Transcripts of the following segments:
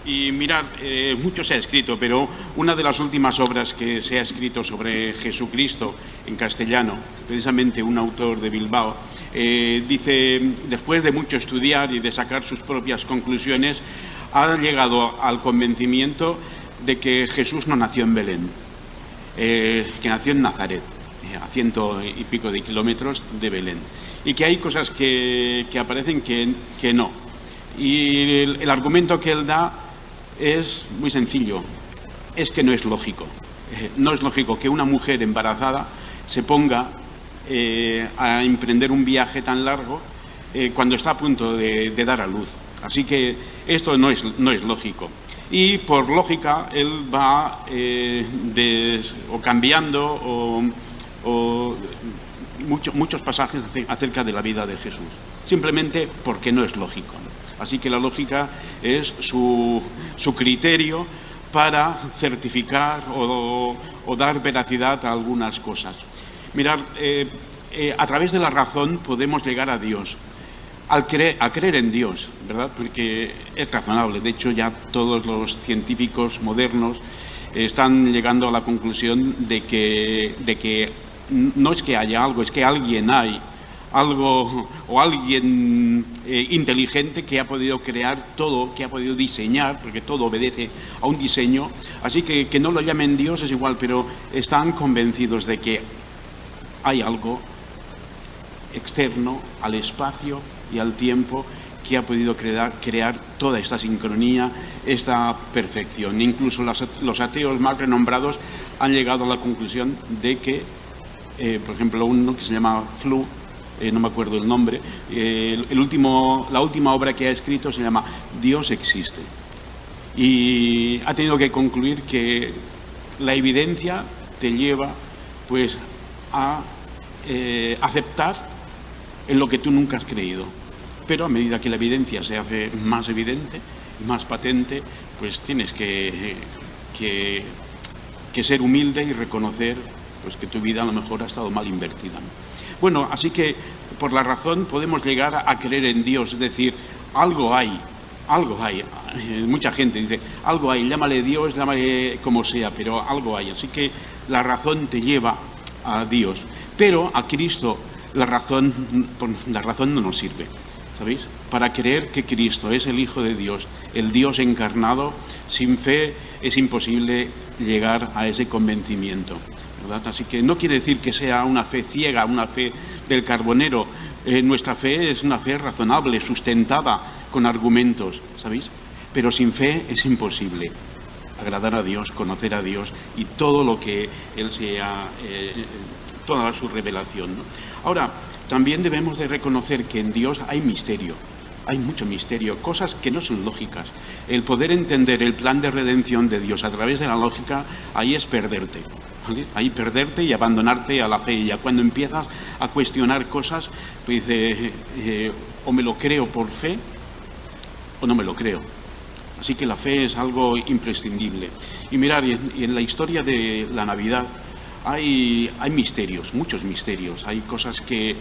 Y mirad, mucho se ha escrito, pero una de las últimas obras que se ha escrito sobre Jesucristo en castellano, precisamente un autor de Bilbao, dice, después de mucho estudiar y de sacar sus propias conclusiones, ha llegado al convencimiento de que Jesús no nació en Belén, que nació en Nazaret, a 100 y pico de kilómetros de Belén, y que hay cosas que aparecen que no. Y el argumento que él da es muy sencillo, es que no es lógico. No es lógico que una mujer embarazada se ponga a emprender un viaje tan largo cuando está a punto de dar a luz. Así que esto no es lógico. Y por lógica él va o cambiando o muchos pasajes acerca de la vida de Jesús, simplemente porque no es lógico. Así que la lógica es su criterio para certificar o dar veracidad a algunas cosas. Mirad, a través de la razón podemos llegar a Dios, a creer en Dios, ¿verdad? Porque es razonable. De hecho, ya todos los científicos modernos están llegando a la conclusión de que no es que haya algo, es que alguien hay. Algo o alguien inteligente que ha podido crear todo, que ha podido diseñar, porque todo obedece a un diseño. Así que no lo llamen Dios es igual, pero están convencidos de que hay algo externo al espacio y al tiempo que ha podido crear toda esta sincronía, esta perfección. Incluso los ateos más renombrados han llegado a la conclusión de que, por ejemplo, uno que se llama Flu, no me acuerdo el nombre, la última obra que ha escrito se llama Dios existe. Y ha tenido que concluir que la evidencia te lleva pues a aceptar en lo que tú nunca has creído. Pero a medida que la evidencia se hace más evidente, más patente, pues tienes que ser humilde y reconocer pues que tu vida a lo mejor ha estado mal invertida. Bueno, así que por la razón podemos llegar a creer en Dios, es decir, algo hay. Mucha gente dice, algo hay, llámale Dios, llámale como sea, pero algo hay. Así que la razón te lleva a Dios. Pero a Cristo la razón no nos sirve, ¿sabéis? Para creer que Cristo es el Hijo de Dios, el Dios encarnado, sin fe es imposible llegar a ese convencimiento, ¿verdad? Así que no quiere decir que sea una fe ciega, una fe del carbonero. Nuestra fe es una fe razonable, sustentada con argumentos, ¿sabéis? Pero sin fe es imposible agradar a Dios, conocer a Dios y todo lo que Él sea, toda su revelación, ¿no? Ahora, también debemos de reconocer que en Dios hay misterio. Hay mucho misterio, cosas que no son lógicas. El poder entender el plan de redención de Dios a través de la lógica, ahí es perderte, ¿vale? Ahí perderte y abandonarte a la fe. Y ya cuando empiezas a cuestionar cosas, pues o me lo creo por fe o no me lo creo. Así que la fe es algo imprescindible. Y mirad, y en la historia de la Navidad hay misterios, muchos misterios. Hay cosas que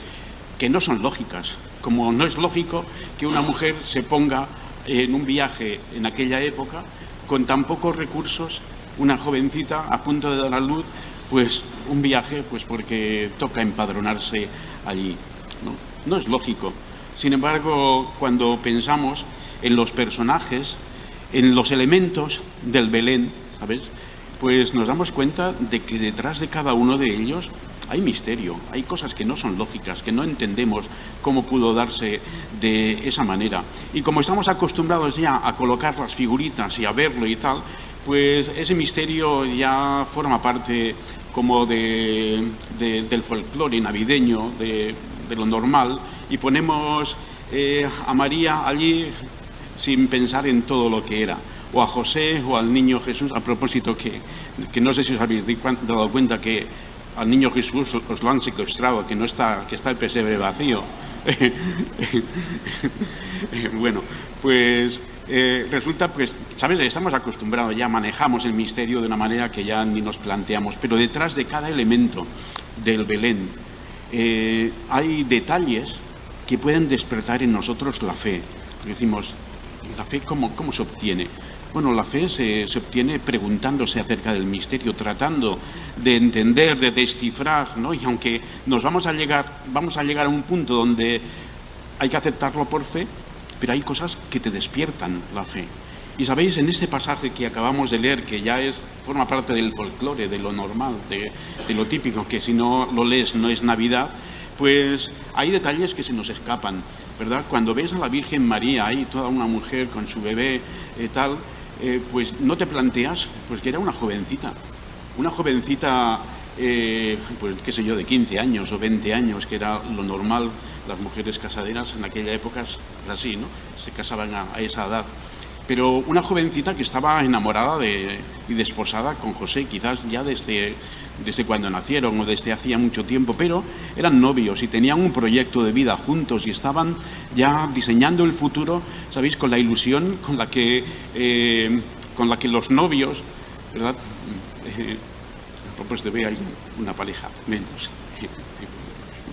no son lógicas, como no es lógico que una mujer se ponga en un viaje en aquella época con tan pocos recursos, una jovencita a punto de dar a luz, pues un viaje pues porque toca empadronarse allí, ¿no? No es lógico. Sin embargo, cuando pensamos en los personajes, en los elementos del Belén, ¿sabes?, pues nos damos cuenta de que detrás de cada uno de ellos hay misterio, hay cosas que no son lógicas, que no entendemos cómo pudo darse de esa manera. Y como estamos acostumbrados ya a colocar las figuritas y a verlo y tal, pues ese misterio ya forma parte como del folclore navideño, de lo normal, y ponemos a María allí sin pensar en todo lo que era, o a José o al niño Jesús. A propósito, que no sé si os habéis dado cuenta que al niño Jesús os lo han secuestrado, que está el pesebre vacío. Bueno, pues resulta, pues, ¿sabes? Estamos acostumbrados, ya manejamos el misterio de una manera que ya ni nos planteamos, pero detrás de cada elemento del Belén hay detalles que pueden despertar en nosotros la fe. Decimos, ¿la fe cómo se obtiene? Bueno, la fe se obtiene preguntándose acerca del misterio, tratando de entender, de descifrar, ¿no? Y aunque vamos a llegar a un punto donde hay que aceptarlo por fe, pero hay cosas que te despiertan la fe. Y sabéis, en este pasaje que acabamos de leer, que ya forma parte del folclore, de lo normal, de lo típico, que si no lo lees no es Navidad, pues hay detalles que se nos escapan, ¿verdad? Cuando ves a la Virgen María ahí, toda una mujer con su bebé, pues no te planteas pues que era una jovencita, pues qué sé yo, de 15 años o 20 años, que era lo normal. Las mujeres casaderas en aquella época era así, ¿no? Se casaban a esa edad. Pero una jovencita que estaba enamorada y desposada con José, quizás ya desde cuando nacieron o desde hacía mucho tiempo, pero eran novios y tenían un proyecto de vida juntos y estaban ya diseñando el futuro, ¿sabéis? Con la ilusión con la que los novios, ¿verdad? Pues te ve ahí una pareja menos,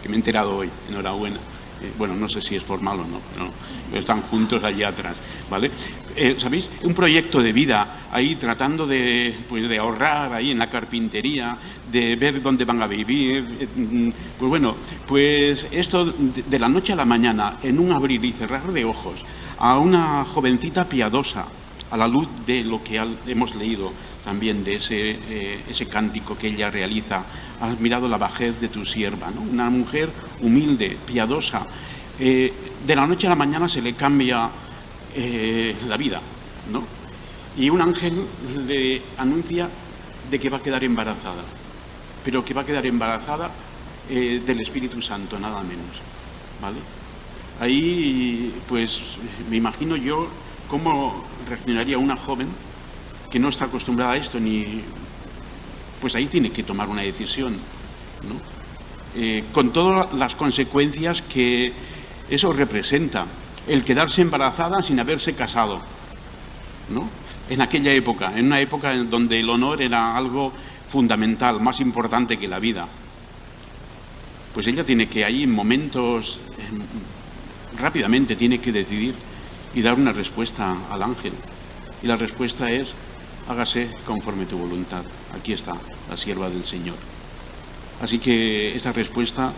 que me he enterado hoy, enhorabuena. Bueno, no sé si es formal o no, pero están juntos allá atrás, ¿vale? ¿Sabéis? Un proyecto de vida ahí tratando de ahorrar ahí en la carpintería, de ver dónde van a vivir. Pues bueno, pues esto de la noche a la mañana, en un abrir y cerrar de ojos, a una jovencita piadosa, a la luz de lo que hemos leído también de ese cántico que ella realiza. Has mirado la bajez de tu sierva, ¿no? Una mujer humilde, piadosa. De la noche a la mañana se le cambia la vida, ¿no? Y un ángel le anuncia de que va a quedar embarazada, pero que va a quedar embarazada del Espíritu Santo, nada menos, ¿vale? Ahí, pues, me imagino yo cómo reaccionaría una joven que no está acostumbrada a esto, pues ahí tiene que tomar una decisión, ¿no? Con todas las consecuencias que eso representa, el quedarse embarazada sin haberse casado, ¿no? En aquella época, en una época en donde el honor era algo fundamental, más importante que la vida. Pues ella tiene que ahí en momentos, rápidamente tiene que decidir y dar una respuesta al ángel. Y la respuesta es: hágase conforme tu voluntad. Aquí está la sierva del Señor. Así que esta respuesta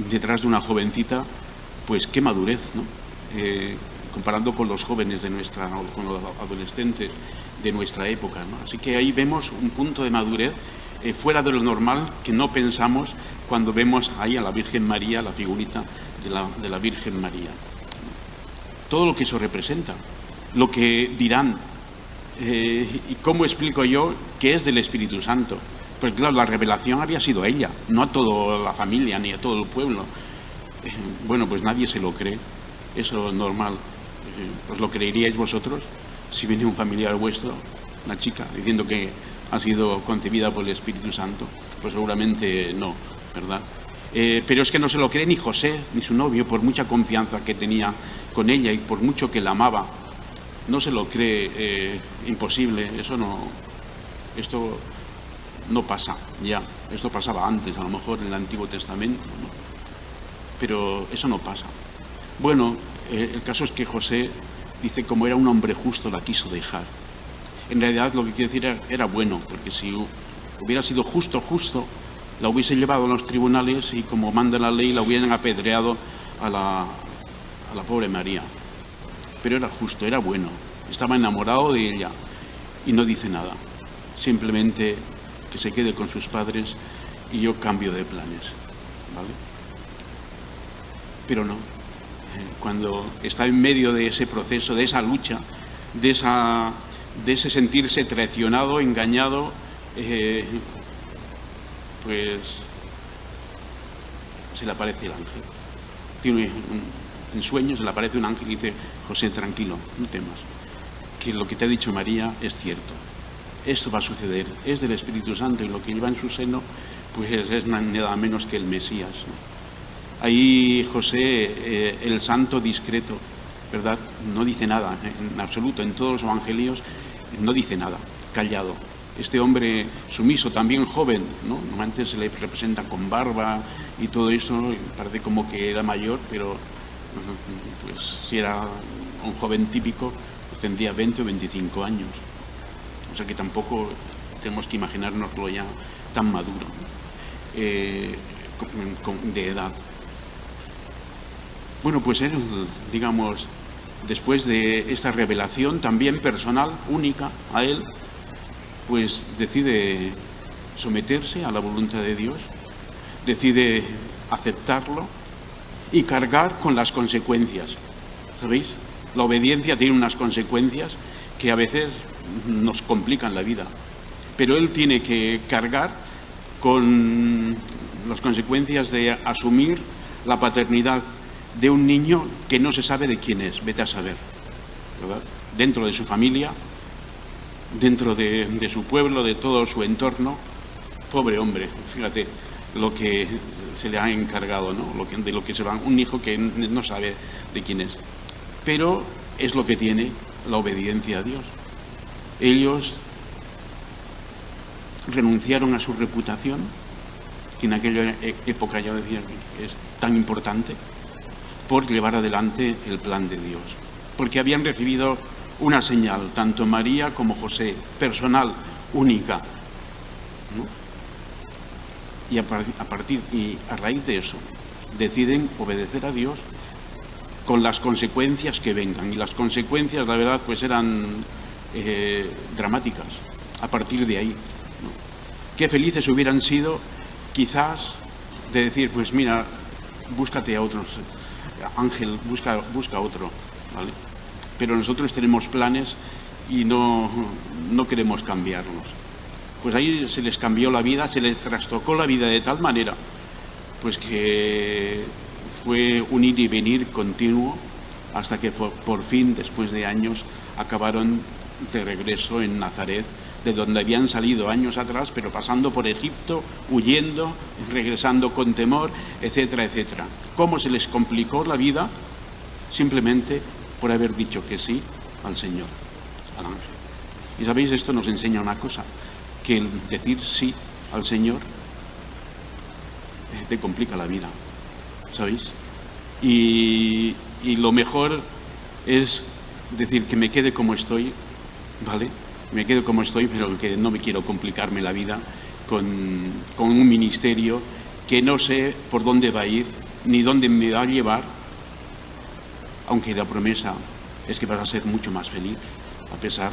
detrás de una jovencita, pues qué madurez, ¿no? Comparando con los jóvenes con los adolescentes de nuestra época, ¿no? Así que ahí vemos un punto de madurez fuera de lo normal que no pensamos cuando vemos ahí a la Virgen María, la figurita de la Virgen María. Todo lo que eso representa, lo que dirán, y cómo explico yo que es del Espíritu Santo. Pues claro, la revelación había sido a ella, no a toda la familia ni a todo el pueblo. Bueno, pues nadie se lo cree, eso es normal. ¿Os lo creeríais vosotros si viene un familiar vuestro, una chica, diciendo que ha sido concebida por el Espíritu Santo? Pues seguramente no, ¿verdad? Pero es que no se lo cree ni José, ni su novio, por mucha confianza que tenía con ella y por mucho que la amaba. No se lo cree, imposible, esto no pasa ya. Esto pasaba antes, a lo mejor en el Antiguo Testamento, ¿no? Pero eso no pasa. Bueno, el caso es que José dice, como era un hombre justo, la quiso dejar. En realidad lo que quiere decir era bueno, porque si hubiera sido justo, la hubiese llevado a los tribunales y, como manda la ley, la hubieran apedreado a la pobre María. Pero era justo, era bueno, estaba enamorado de ella y no dice nada, simplemente que se quede con sus padres y yo cambio de planes, ¿vale? Pero no, cuando está en medio de ese proceso, de esa lucha, de ese sentirse traicionado, engañado, pues se le aparece el ángel. Tiene en sueños, se le aparece un ángel y dice: José, tranquilo, no temas, que lo que te ha dicho María es cierto. Esto va a suceder, es del Espíritu Santo, y lo que lleva en su seno pues es nada menos que el Mesías, ¿no? Ahí José, el santo discreto, ¿verdad? No dice nada, en absoluto, en todos los evangelios no dice nada, callado. Este hombre sumiso, también joven, ¿no? Antes se le representa con barba y todo eso, ¿no? Parece como que era mayor, pero pues si era un joven típico, pues tendría 20 o 25 años. O sea que tampoco tenemos que imaginárnoslo ya tan maduro, de edad. Bueno, pues él, digamos, después de esta revelación también personal, única a él, pues decide someterse a la voluntad de Dios, decide aceptarlo y cargar con las consecuencias. ¿Sabéis? La obediencia tiene unas consecuencias que a veces nos complican la vida, pero él tiene que cargar con las consecuencias de asumir la paternidad de un niño que no se sabe de quién es, vete a saber, ¿verdad? Dentro de su familia, dentro de su pueblo, de todo su entorno. Pobre hombre, fíjate lo que se le ha encargado, ¿no? De lo que se va, un hijo que no sabe de quién es. Pero es lo que tiene la obediencia a Dios. Ellos renunciaron a su reputación, que en aquella época ya decía que es tan importante, por llevar adelante el plan de Dios. Porque habían recibido una señal, tanto María como José, personal, única, ¿no? Y a raíz de eso deciden obedecer a Dios con las consecuencias que vengan. Y las consecuencias, la verdad, pues eran dramáticas a partir de ahí, ¿no? Qué felices hubieran sido, quizás, de decir, pues mira, búscate a otros, Ángel, busca otro, ¿vale? Pero nosotros tenemos planes y no queremos cambiarlos. Pues ahí se les cambió la vida, se les trastocó la vida de tal manera, pues que fue un ir y venir continuo hasta que por fin, después de años, acabaron de regreso en Nazaret, de donde habían salido años atrás, pero pasando por Egipto, huyendo, regresando con temor, etcétera, etcétera. ¿Cómo se les complicó la vida? Simplemente por haber dicho que sí al Señor, al ángel. Y sabéis, esto nos enseña una cosa, que el decir sí al Señor te complica la vida, ¿sabéis? Y lo mejor es decir que me quede como estoy, ¿vale? Me quedo como estoy, pero que no me quiero complicarme la vida con un ministerio que no sé por dónde va a ir, ni dónde me va a llevar, aunque la promesa es que vas a ser mucho más feliz, a pesar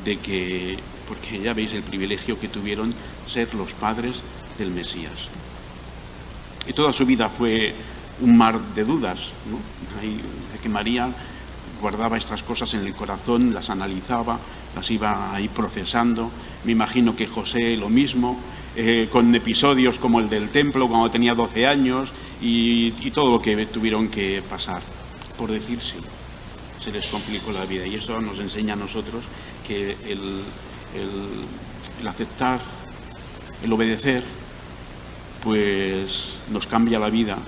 de que, porque ya veis el privilegio que tuvieron ser los padres del Mesías. Y toda su vida fue un mar de dudas, ¿no? De que María guardaba estas cosas en el corazón, las analizaba, las iba ahí procesando. Me imagino que José lo mismo, con episodios como el del templo cuando tenía 12 años y todo lo que tuvieron que pasar por decir sí. Se les complicó la vida, y eso nos enseña a nosotros que el aceptar, el obedecer, pues nos cambia la vida,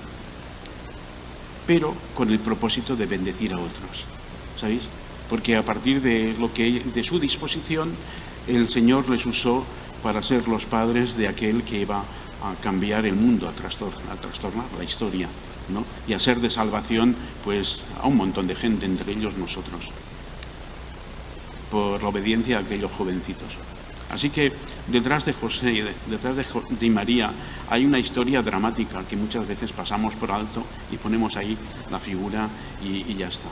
pero con el propósito de bendecir a otros, ¿sabéis? Porque a partir de de su disposición, el Señor les usó para ser los padres de aquel que iba a cambiar el mundo, a trastornar la historia, ¿no? Y a ser de salvación, pues, a un montón de gente, entre ellos nosotros, por la obediencia a aquellos jovencitos. Así que detrás de José, detrás de María, hay una historia dramática que muchas veces pasamos por alto y ponemos ahí la figura y ya está.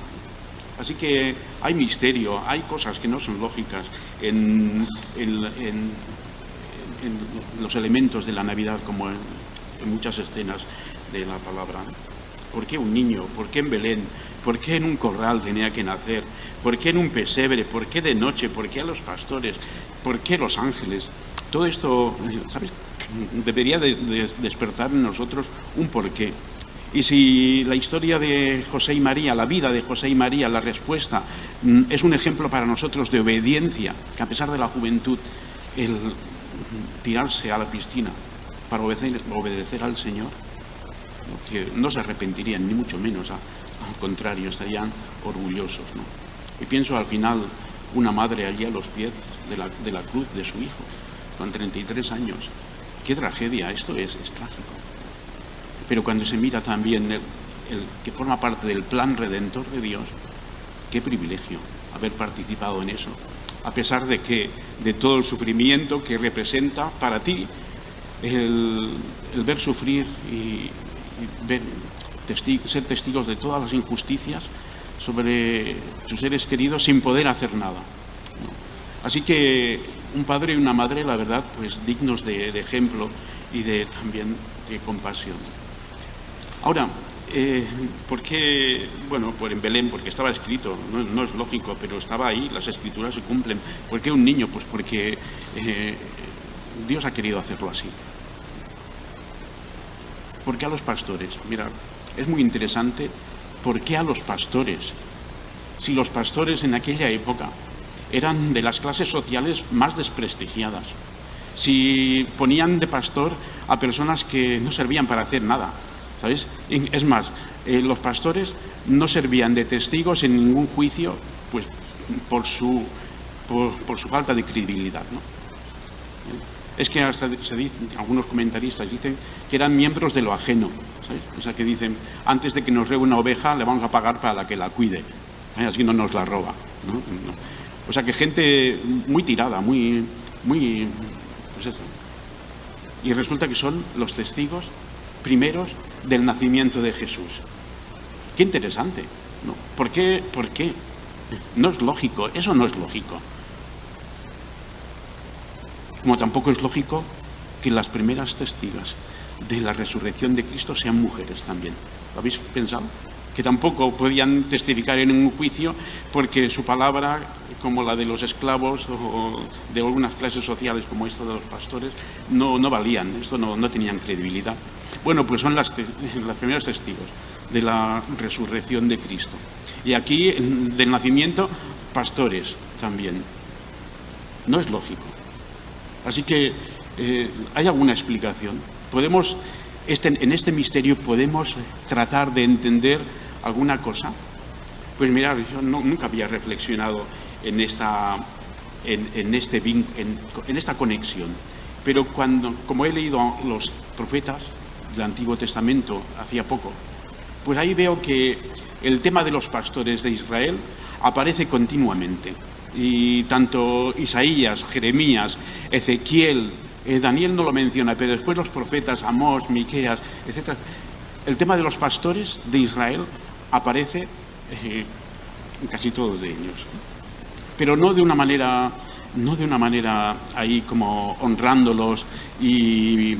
Así que hay misterio, hay cosas que no son lógicas en los elementos de la Navidad, como en muchas escenas de la palabra. ¿Por qué un niño? ¿Por qué en Belén? ¿Por qué en un corral tenía que nacer? ¿Por qué en un pesebre? ¿Por qué de noche? ¿Por qué a los pastores? ¿Por qué los ángeles? Todo esto, ¿sabes? Debería de despertar en nosotros un porqué. Y si la historia de José y María, la vida de José y María, la respuesta, es un ejemplo para nosotros de obediencia, que a pesar de la juventud, el tirarse a la piscina para obedecer al Señor, que no se arrepentirían, ni mucho menos, al contrario, estarían orgullosos, ¿no? Y pienso al final, una madre allí a los pies de la cruz de su hijo, con 33 años. Qué tragedia, esto es trágico. Pero cuando se mira también el que forma parte del plan redentor de Dios, qué privilegio, haber participado en eso, a pesar de todo el sufrimiento que representa para ti el ver sufrir y ser testigos de todas las injusticias sobre tus seres queridos sin poder hacer nada, ¿no? Así que un padre y una madre, la verdad, pues dignos de ejemplo y también de compasión. Ahora, ¿por qué? Bueno, en Belén, porque estaba escrito, no es lógico, pero estaba ahí, las escrituras se cumplen. ¿Por qué un niño? Pues porque Dios ha querido hacerlo así. ¿Por qué a los pastores? Mira, es muy interesante. ¿Por qué a los pastores? Si los pastores en aquella época eran de las clases sociales más desprestigiadas, si ponían de pastor a personas que no servían para hacer nada, ¿sabes? Es más, los pastores no servían de testigos en ningún juicio, pues por su falta de credibilidad, ¿no? Es que hasta se dice, algunos comentaristas dicen que eran miembros de lo ajeno, ¿sabes? O sea, que dicen, antes de que nos robe una oveja, le vamos a pagar para que la cuide, ¿eh? Así no nos la roba, ¿no? O sea, que gente muy tirada, muy, pues eso. Y resulta que son los testigos primeros del nacimiento de Jesús. Qué interesante, ¿no? ¿Por qué? No es lógico, eso no es lógico. Como tampoco es lógico que las primeras testigas de la resurrección de Cristo sean mujeres también. ¿Lo habéis pensado? Que tampoco podían testificar en un juicio porque su palabra, como la de los esclavos o de algunas clases sociales como esta de los pastores, no valían, esto no tenían credibilidad. Bueno, pues son las primeros testigos de la resurrección de Cristo. Y aquí, del nacimiento, pastores también. No es lógico. Así que, ¿hay alguna explicación? En este misterio podemos tratar de entender alguna cosa. Pues mirad, yo nunca había reflexionado en esta conexión, pero como he leído a los profetas del Antiguo Testamento hacía poco, pues ahí veo que el tema de los pastores de Israel aparece continuamente. Y tanto Isaías, Jeremías, Ezequiel, Daniel no lo menciona, pero después los profetas, Amós, Miqueas, etc. El tema de los pastores de Israel aparece en casi todos de ellos. Pero no de una manera ahí como honrándolos y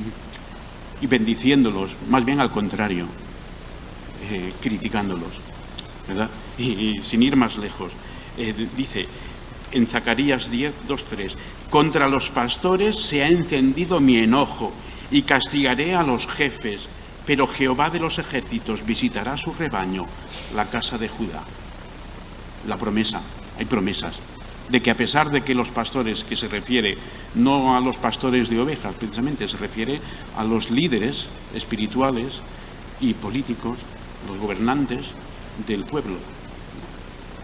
bendiciéndolos, más bien al contrario, criticándolos, ¿verdad? Y sin ir más lejos, dice en Zacarías 10, 2, 3, contra los pastores se ha encendido mi enojo y castigaré a los jefes, pero Jehová de los ejércitos visitará su rebaño, la casa de Judá. La promesa, hay promesas, de que a pesar de que los pastores, que se refiere no a los pastores de ovejas, precisamente se refiere a los líderes espirituales y políticos, los gobernantes del pueblo,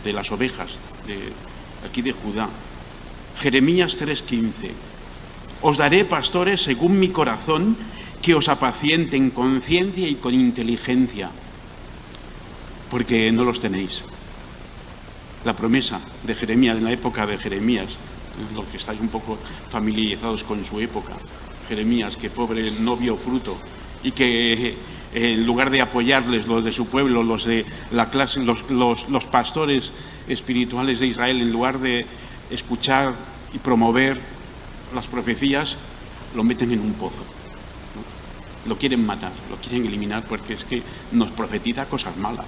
de las ovejas, aquí de Judá. Jeremías 3:15. Os daré pastores según mi corazón, que os apacienten con ciencia y con inteligencia, porque no los tenéis. La promesa de Jeremías, en la época de Jeremías, los que estáis un poco familiarizados con su época, Jeremías, que pobre no vio fruto, y que en lugar de apoyarles los de su pueblo, los de la clase, los pastores espirituales de Israel, en lugar de escuchar y promover las profecías, lo meten en un pozo, ¿no? Lo quieren matar, lo quieren eliminar, porque es que nos profetiza cosas malas.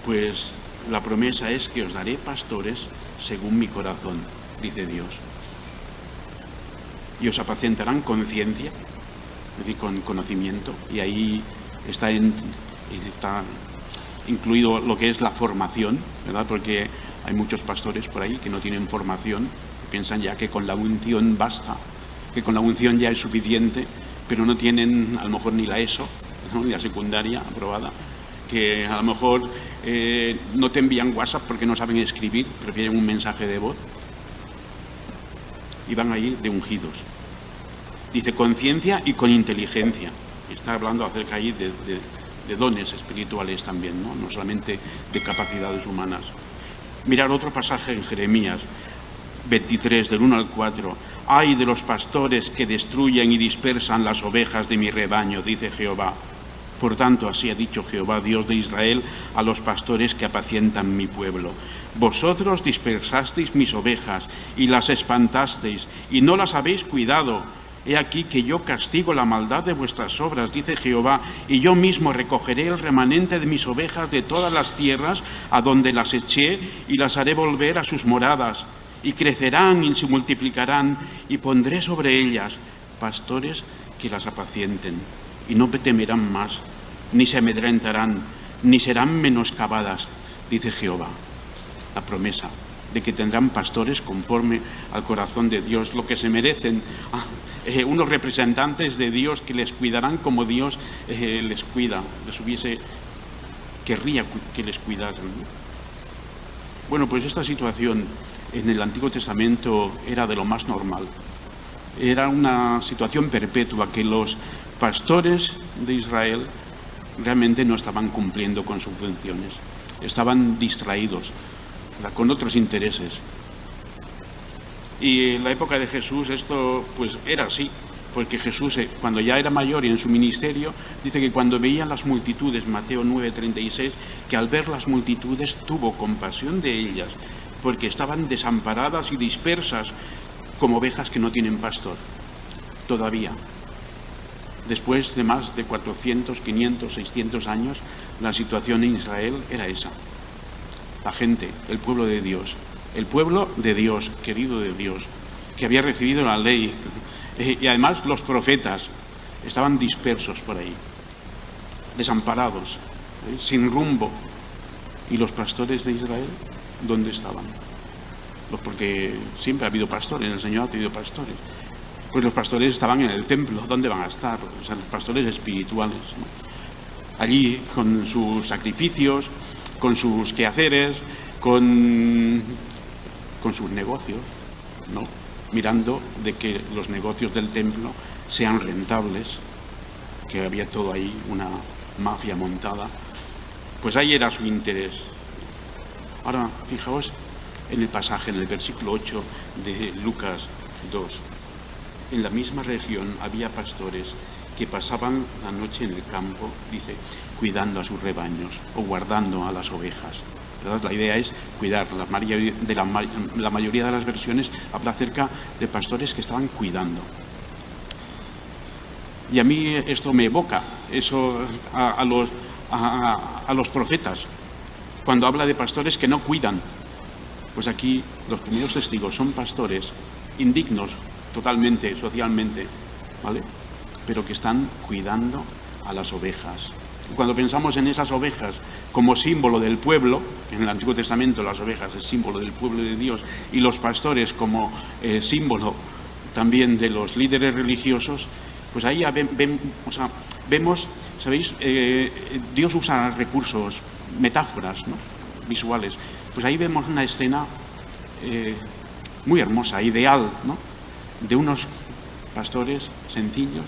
Pues la promesa es que os daré pastores según mi corazón, dice Dios. Y os apacentarán con ciencia, es decir, con conocimiento, y ahí está incluido lo que es la formación, ¿verdad? Porque hay muchos pastores por ahí que no tienen formación, que piensan ya que con la unción basta, que con la unción ya es suficiente, pero no tienen a lo mejor ni la ESO, ¿no? Ni la secundaria aprobada, que a lo mejor no te envían WhatsApp porque no saben escribir, prefieren un mensaje de voz, y van ahí de ungidos. Dice con ciencia y con inteligencia. Está hablando acerca ahí de dones espirituales también, no solamente de capacidades humanas. Mirar otro pasaje en Jeremías 23, del 1 al 4. «Ay de los pastores que destruyen y dispersan las ovejas de mi rebaño», dice Jehová. «Por tanto, así ha dicho Jehová, Dios de Israel, a los pastores que apacientan mi pueblo. Vosotros dispersasteis mis ovejas y las espantasteis, y no las habéis cuidado. He aquí que yo castigo la maldad de vuestras obras, dice Jehová, y yo mismo recogeré el remanente de mis ovejas de todas las tierras a donde las eché, y las haré volver a sus moradas, y crecerán y se multiplicarán, y pondré sobre ellas pastores que las apacienten, y no temerán más, ni se amedrentarán, ni serán menoscabadas, dice Jehová». La promesa de que tendrán pastores conforme al corazón de Dios, lo que se merecen, unos representantes de Dios que les cuidarán como Dios les cuida, querría que les cuidaran, ¿no? Bueno, pues esta situación en el Antiguo Testamento era de lo más normal. Era una situación perpetua que los pastores de Israel realmente no estaban cumpliendo con sus funciones, estaban distraídos con otros intereses. Y en la época de Jesús esto pues era así, porque Jesús cuando ya era mayor y en su ministerio, dice que cuando veía las multitudes, Mateo 9:36, que al ver las multitudes tuvo compasión de ellas, porque estaban desamparadas y dispersas como ovejas que no tienen pastor. Todavía, después de más de 400, 500, 600 años, la situación en Israel era esa. La gente, el pueblo de Dios, querido de Dios, que había recibido la ley, y además los profetas estaban dispersos por ahí, desamparados, sin rumbo. ¿Y los pastores de Israel dónde estaban? Porque siempre ha habido pastores, el Señor ha tenido pastores. Pues los pastores estaban en el templo. ¿Dónde van a estar? O sea, los pastores espirituales, ¿no? Allí con sus sacrificios, con sus quehaceres, con sus negocios, ¿no? Mirando de que los negocios del templo sean rentables, que había todo ahí una mafia montada. Pues ahí era su interés. Ahora, fijaos en el pasaje, en el versículo 8 de Lucas 2. En la misma región había pastores que pasaban la noche en el campo, dice, cuidando a sus rebaños o guardando a las ovejas, ¿verdad? La idea es cuidar. La mayoría de las versiones habla acerca de pastores que estaban cuidando. Y a mí esto me evoca eso a los profetas, cuando habla de pastores que no cuidan. Pues aquí los primeros testigos son pastores indignos totalmente, socialmente, ¿vale? Pero que están cuidando a las ovejas. Y cuando pensamos en esas ovejas como símbolo del pueblo, en el Antiguo Testamento las ovejas es símbolo del pueblo de Dios, y los pastores como símbolo también de los líderes religiosos, pues ahí vemos, ¿sabéis? Dios usa recursos, metáforas, ¿no? Visuales. Pues ahí vemos una escena muy hermosa, ideal, ¿no? De unos pastores sencillos,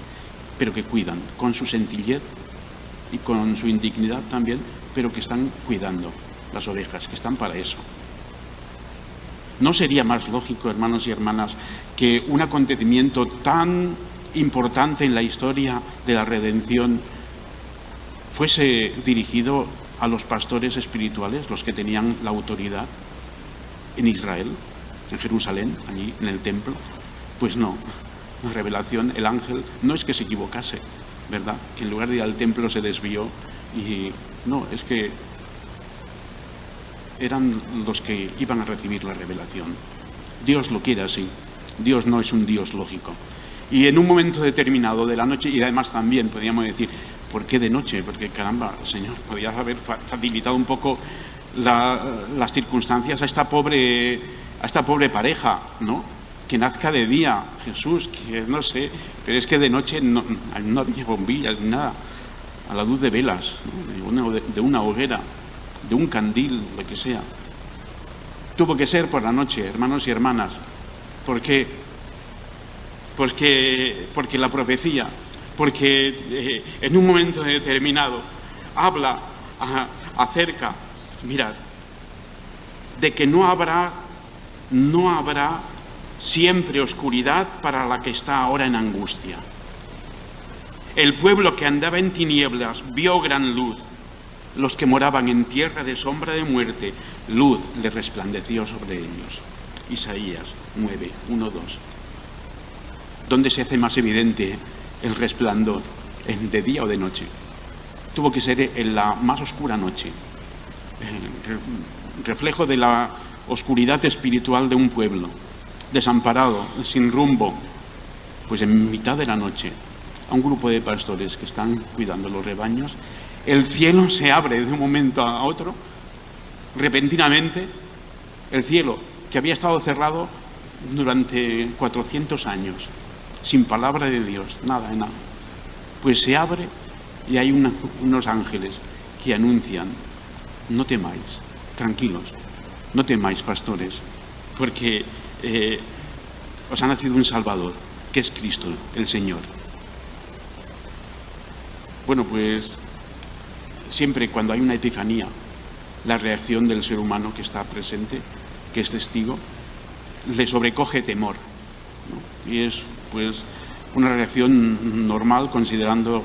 pero que cuidan con su sencillez y con su indignidad también, pero que están cuidando las ovejas, que están para eso. ¿No sería más lógico, hermanos y hermanas, que un acontecimiento tan importante en la historia de la redención fuese dirigido a los pastores espirituales, los que tenían la autoridad en Israel, en Jerusalén, allí en el templo? Pues no, la revelación, el ángel, no es que se equivocase, ¿verdad? Que en lugar de ir al templo se desvió, y no, es que eran los que iban a recibir la revelación. Dios lo quiere así. Dios no es un Dios lógico. Y en un momento determinado de la noche, y además también podríamos decir, ¿por qué de noche? Porque caramba, Señor, podrías haber facilitado un poco las circunstancias a esta pobre pareja, ¿no? Que nazca de día, Jesús, que no sé, pero es que de noche no había bombillas ni nada, a la luz de velas, ¿no? de una hoguera, de un candil, lo que sea. Tuvo que ser por la noche, hermanos y hermanas. ¿Por qué? Porque la profecía, porque en un momento determinado habla acerca, mirad, de que no habrá siempre oscuridad para la que está ahora en angustia. El pueblo que andaba en tinieblas vio gran luz. Los que moraban en tierra de sombra de muerte, luz les resplandeció sobre ellos. Isaías 9, 1, 2. ¿Dónde se hace más evidente el resplandor? ¿De día o de noche? Tuvo que ser en la más oscura noche. Reflejo de la oscuridad espiritual de un pueblo, desamparado, sin rumbo. Pues en mitad de la noche, a un grupo de pastores que están cuidando los rebaños, el cielo se abre de un momento a otro, repentinamente. El cielo, que había estado cerrado durante 400 años, sin palabra de Dios, nada de nada, pues se abre y hay unos ángeles que anuncian: no temáis, tranquilos, no temáis, pastores, porque os ha nacido un Salvador, que es Cristo, el Señor. Bueno, pues siempre cuando hay una epifanía, la reacción del ser humano que está presente, que es testigo, le sobrecoge temor, ¿no? Y es pues una reacción normal, considerando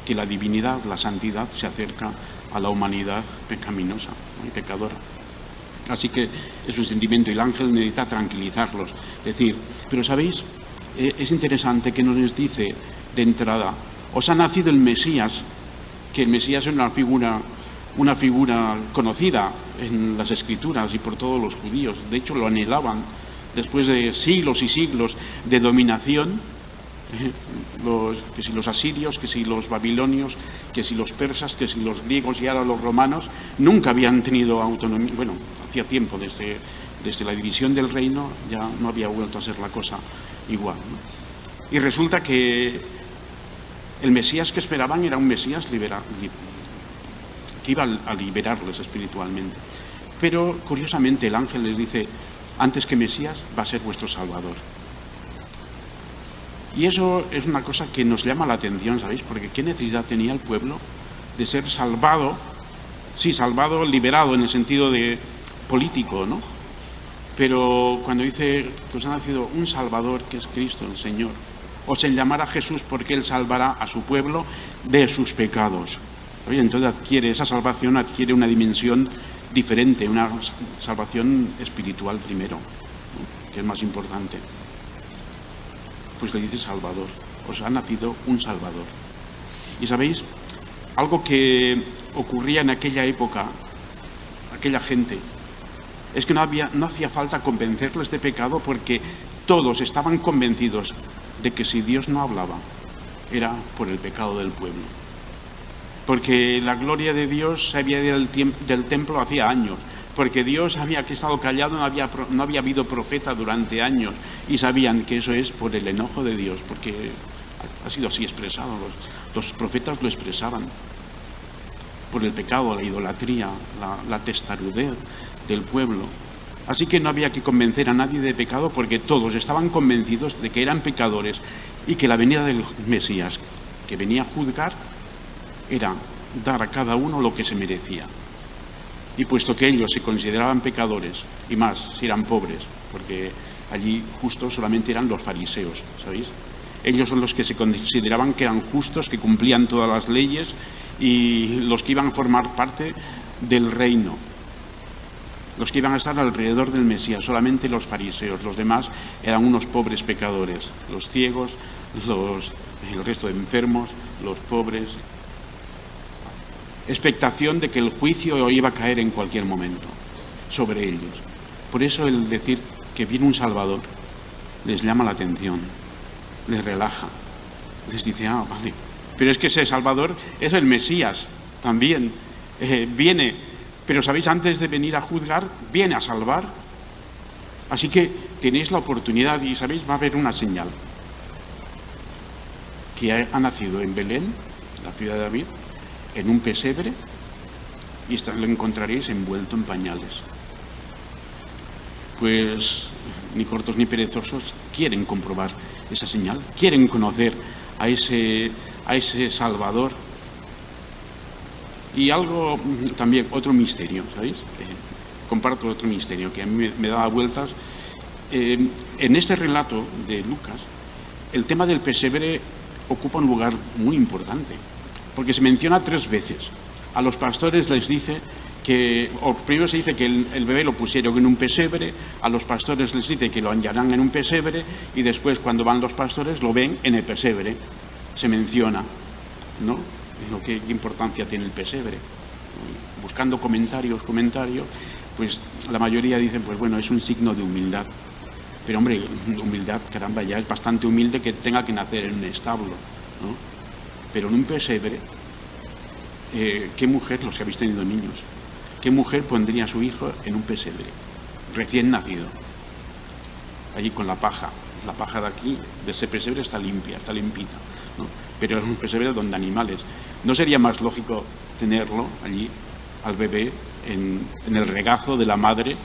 que la divinidad, la santidad, se acerca a la humanidad pecaminosa, ¿no? Y pecadora. Así que es un sentimiento, y el ángel necesita tranquilizarlos. Decir, pero ¿sabéis? Es interesante que nos dice de entrada: os ha nacido el Mesías, que el Mesías es una figura conocida en las Escrituras y por todos los judíos. De hecho, lo anhelaban después de siglos y siglos de dominación. Que si los asirios, que si los babilonios, que si los persas, que si los griegos y ahora los romanos, nunca habían tenido autonomía. Bueno, hacía tiempo, desde la división del reino, ya no había vuelto a ser la cosa igual, ¿no? Y resulta que el Mesías que esperaban era un Mesías que iba a liberarles espiritualmente. Pero, curiosamente, el ángel les dice: antes que Mesías va a ser vuestro Salvador. Y eso es una cosa que nos llama la atención, ¿sabéis? Porque ¿qué necesidad tenía el pueblo de ser salvado? Sí, salvado, liberado en el sentido de político, ¿no? Pero cuando dice que os ha nacido un Salvador, que es Cristo, el Señor, o se llamará Jesús porque Él salvará a su pueblo de sus pecados. Oye, entonces esa salvación adquiere una dimensión diferente, una salvación espiritual primero, ¿no? Que es más importante. Pues le dice Salvador, os ha nacido un Salvador. Y sabéis, algo que ocurría en aquella época, aquella gente, es que no hacía falta convencerles de pecado, porque todos estaban convencidos de que si Dios no hablaba, era por el pecado del pueblo. Porque la gloria de Dios se había ido del templo hacía años, porque Dios había estado callado, no había habido profeta durante años, y sabían que eso es por el enojo de Dios, porque ha sido así expresado, los profetas lo expresaban, por el pecado, la idolatría, la testarudez del pueblo. Así que no había que convencer a nadie de pecado, porque todos estaban convencidos de que eran pecadores y que la venida del Mesías, que venía a juzgar, era dar a cada uno lo que se merecía. Y puesto que ellos se consideraban pecadores, y más si eran pobres, porque allí justos solamente eran los fariseos, ¿sabéis? Ellos son los que se consideraban que eran justos, que cumplían todas las leyes y los que iban a formar parte del reino, los que iban a estar alrededor del Mesías, solamente los fariseos. Los demás eran unos pobres pecadores, los ciegos, el resto de enfermos, los pobres. Expectación de que el juicio iba a caer en cualquier momento sobre ellos. Por eso el decir que viene un Salvador les llama la atención, les relaja, les dice: vale, pero es que ese Salvador es el Mesías también, viene, pero sabéis, antes de venir a juzgar, viene a salvar. Así que tenéis la oportunidad, y sabéis, va a haber una señal, que ha nacido en Belén, la ciudad de David, en un pesebre, y lo encontraréis envuelto en pañales. Pues ni cortos ni perezosos quieren comprobar esa señal, quieren conocer a ese Salvador. Y algo también, otro misterio, ¿sabéis? Comparto otro misterio que a mí me daba vueltas. En este relato de Lucas, el tema del pesebre ocupa un lugar muy importante, porque se menciona 3 veces. A los pastores les dice que, o primero se dice que el bebé lo pusieron en un pesebre, a los pastores les dice que lo hallarán en un pesebre, y después cuando van los pastores lo ven en el pesebre. Se menciona, ¿no? ¿Qué importancia tiene el pesebre? Buscando comentarios, pues la mayoría dicen, pues bueno, es un signo de humildad. Pero hombre, humildad, caramba, ya es bastante humilde que tenga que nacer en un establo, ¿no? Pero en un pesebre, ¿qué mujer, los que habéis tenido niños, qué mujer pondría a su hijo en un pesebre, recién nacido? Allí con la paja de aquí, de ese pesebre está limpia, está limpita, ¿no? Pero es un pesebre donde animales. ¿No sería más lógico tenerlo allí, al bebé, en el regazo de la madre,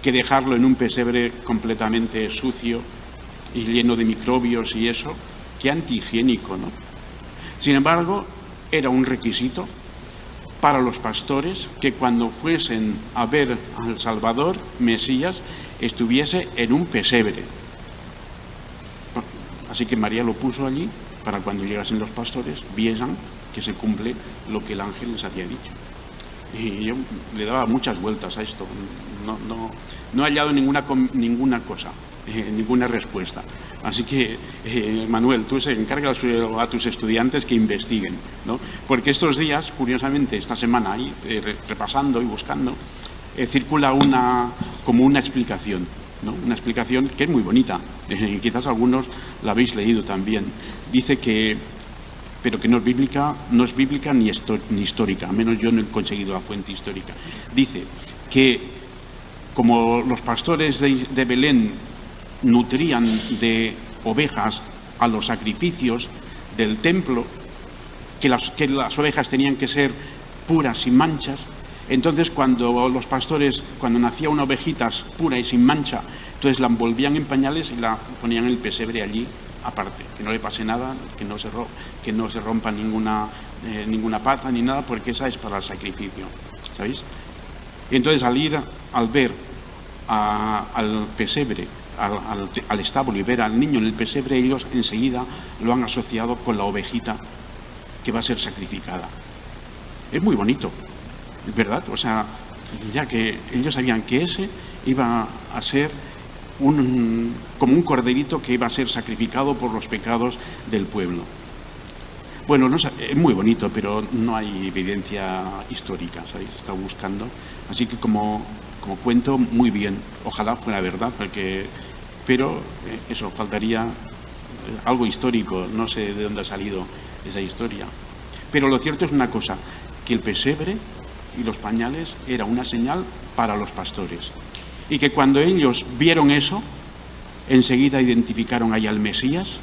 que dejarlo en un pesebre completamente sucio y lleno de microbios y eso? Qué antihigiénico, ¿no? Sin embargo, era un requisito para los pastores que cuando fuesen a ver al Salvador, Mesías, estuviese en un pesebre. Así que María lo puso allí para cuando llegasen los pastores vieran que se cumple lo que el ángel les había dicho. Y yo le daba muchas vueltas a esto, no he hallado ninguna cosa, ninguna respuesta. Así que, Manuel, tú encarga a tus estudiantes que investiguen, ¿no? Porque estos días, curiosamente, esta semana, ahí, repasando y buscando, circula como una explicación, ¿no? Una explicación que es muy bonita, quizás algunos la habéis leído también. Dice pero que no es bíblica ni histórica, al menos yo no he conseguido la fuente histórica. Dice que como los pastores de Belén nutrían de ovejas a los sacrificios del templo, que las ovejas tenían que ser puras, sin manchas, entonces cuando nacía una ovejita pura y sin mancha, entonces la envolvían en pañales y la ponían en el pesebre allí aparte, que no le pase nada, que no se rompa ninguna pata ni nada, porque esa es para el sacrificio, ¿sabéis? Y entonces al ver al pesebre, al establo, y ver al niño en el pesebre, ellos enseguida lo han asociado con la ovejita que va a ser sacrificada. Es muy bonito, ¿verdad? O sea, ya que ellos sabían que ese iba a ser como un corderito que iba a ser sacrificado por los pecados del pueblo. Bueno, no, es muy bonito, pero no hay evidencia histórica, ¿sabéis? Está buscando. Así que como cuento, muy bien. Ojalá fuera verdad, pero eso, faltaría algo histórico. No sé de dónde ha salido esa historia. Pero lo cierto es una cosa, que el pesebre y los pañales era una señal para los pastores. Y que cuando ellos vieron eso, enseguida identificaron ahí al Mesías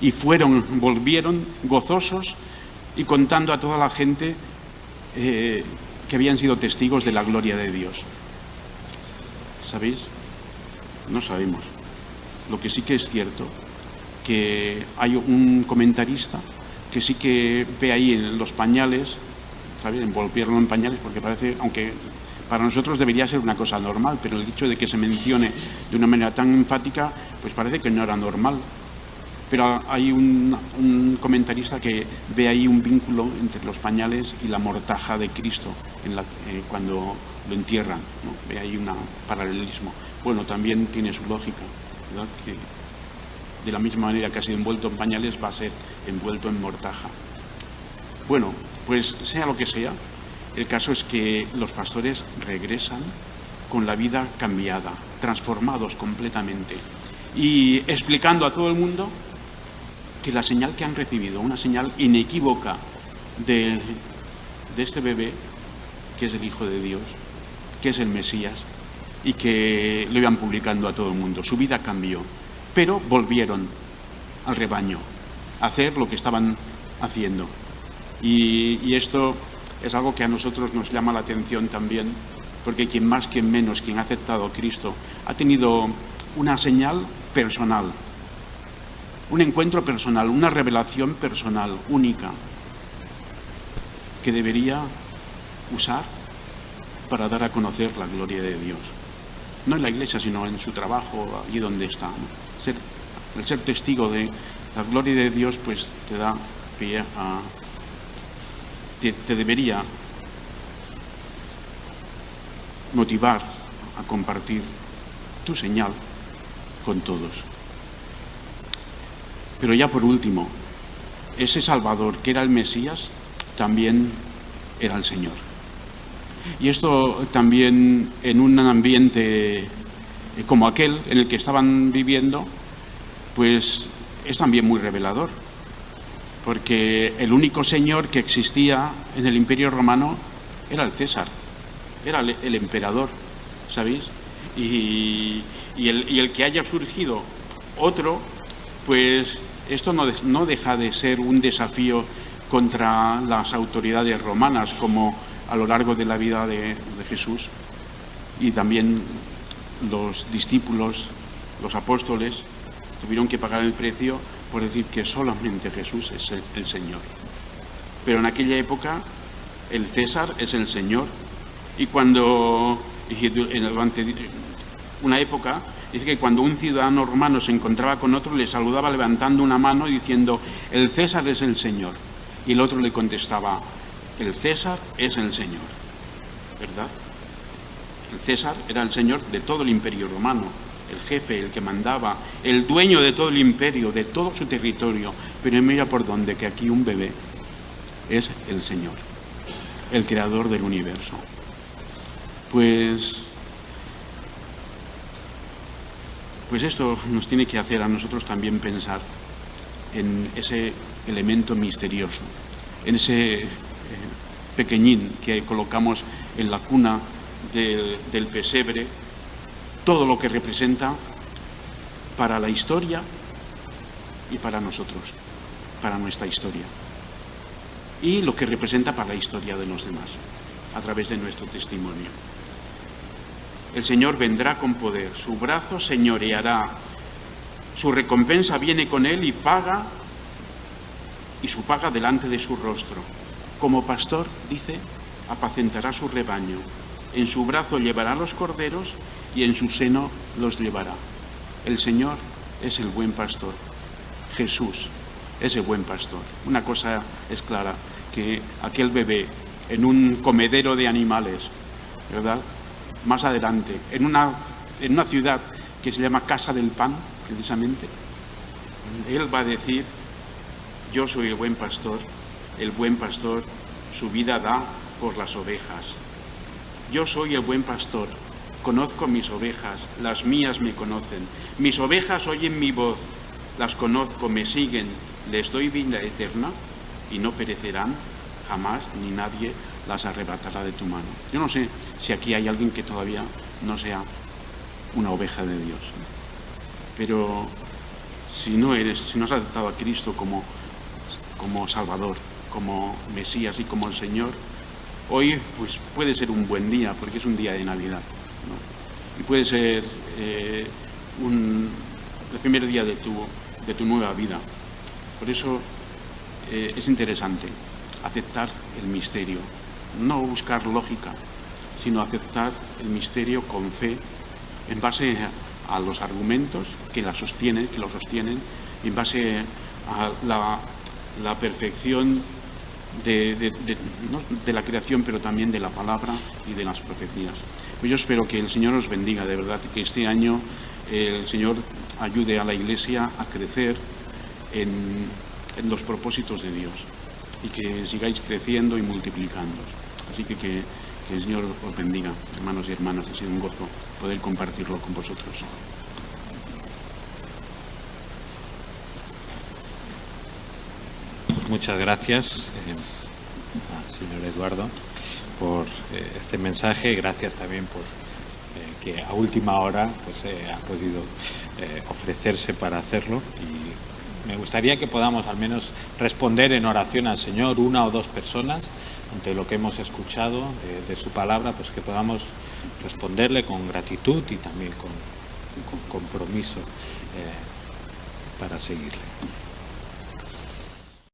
y volvieron gozosos y contando a toda la gente que habían sido testigos de la gloria de Dios. ¿Sabéis? No sabemos. Lo que sí que es cierto, que hay un comentarista que sí que ve ahí en los pañales, ¿sabéis? Envolverlo en pañales, porque parece, aunque para nosotros debería ser una cosa normal, pero el hecho de que se mencione de una manera tan enfática, pues parece que no era normal. Pero hay un comentarista que ve ahí un vínculo entre los pañales y la mortaja de Cristo cuando lo entierran, ¿no? Ve ahí un paralelismo. Bueno, también tiene su lógica, ¿verdad? Que de la misma manera que ha sido envuelto en pañales, va a ser envuelto en mortaja. Bueno, pues sea lo que sea, el caso es que los pastores regresan con la vida cambiada, transformados completamente, y explicando a todo el mundo que la señal que han recibido, una señal inequívoca de este bebé, que es el Hijo de Dios, que es el Mesías, y que lo iban publicando a todo el mundo. Su vida cambió, pero volvieron al rebaño a hacer lo que estaban haciendo. Y esto es algo que a nosotros nos llama la atención también, porque quien más, quien menos, quien ha aceptado a Cristo, ha tenido una señal personal, un encuentro personal, una revelación personal, única, que debería usar para dar a conocer la gloria de Dios. No en la iglesia, sino en su trabajo, allí donde está, ¿no? El ser testigo de la gloria de Dios, pues te da pie a... te debería motivar a compartir tu señal con todos. Pero ya por último, ese Salvador que era el Mesías también era el Señor. Y esto también en un ambiente como aquel en el que estaban viviendo, pues es también muy revelador, porque el único señor que existía en el Imperio Romano era el César, era el emperador, ¿sabéis? Y el que haya surgido otro, pues esto no deja de ser un desafío contra las autoridades romanas, como a lo largo de la vida de Jesús, y también los discípulos, los apóstoles, tuvieron que pagar el precio por decir que solamente Jesús es el Señor. Pero en aquella época el César es el Señor, y durante una época dice que cuando un ciudadano romano se encontraba con otro, le saludaba levantando una mano y diciendo: el César es el Señor, y el otro le contestaba: el César es el Señor, ¿verdad? El César era el Señor de todo el Imperio Romano, el jefe, el que mandaba, el dueño de todo el imperio, de todo su territorio. Pero mira por dónde, que aquí un bebé es el Señor, el creador del universo. Pues esto nos tiene que hacer a nosotros también pensar en ese elemento misterioso, en ese pequeñín que colocamos en la cuna del pesebre, todo lo que representa para la historia y para nosotros, para nuestra historia, y lo que representa para la historia de los demás, a través de nuestro testimonio. El Señor vendrá con poder, su brazo señoreará, su recompensa viene con él y su paga delante de su rostro. Como pastor, dice, apacentará su rebaño, en su brazo llevará los corderos y en su seno los llevará. El Señor es el buen pastor, Jesús es el buen pastor. Una cosa es clara, que aquel bebé en un comedero de animales, ¿verdad?, más adelante, en una ciudad que se llama Casa del Pan, precisamente, él va a decir: yo soy el buen pastor su vida da por las ovejas. Yo soy el buen pastor, conozco mis ovejas, las mías me conocen, mis ovejas oyen mi voz, las conozco, me siguen, les doy vida eterna y no perecerán jamás, ni nadie las arrebatará de tu mano. Yo no sé si aquí hay alguien que todavía no sea una oveja de Dios, pero si no has aceptado a Cristo como Salvador, como Mesías y como el Señor, hoy pues puede ser un buen día, porque es un día de Navidad, ¿no? Y puede ser el primer día de tu nueva vida. Por eso es interesante aceptar el misterio, no buscar lógica, sino aceptar el misterio con fe, en base a los argumentos que lo sostienen, en base a la perfección de la creación, pero también de la palabra y de las profecías. Pues yo espero que el Señor os bendiga, de verdad, y que este año el Señor ayude a la Iglesia a crecer en los propósitos de Dios, y que sigáis creciendo y multiplicando. Así que el Señor os bendiga, hermanos y hermanas. Ha sido un gozo poder compartirlo con vosotros. Muchas gracias, señor Eduardo, por este mensaje. Gracias también por que a última hora pues, ha podido ofrecerse para hacerlo. Y me gustaría que podamos al menos responder en oración al Señor, una o dos personas, ante lo que hemos escuchado de su palabra, pues que podamos responderle con gratitud y también con compromiso para seguirle.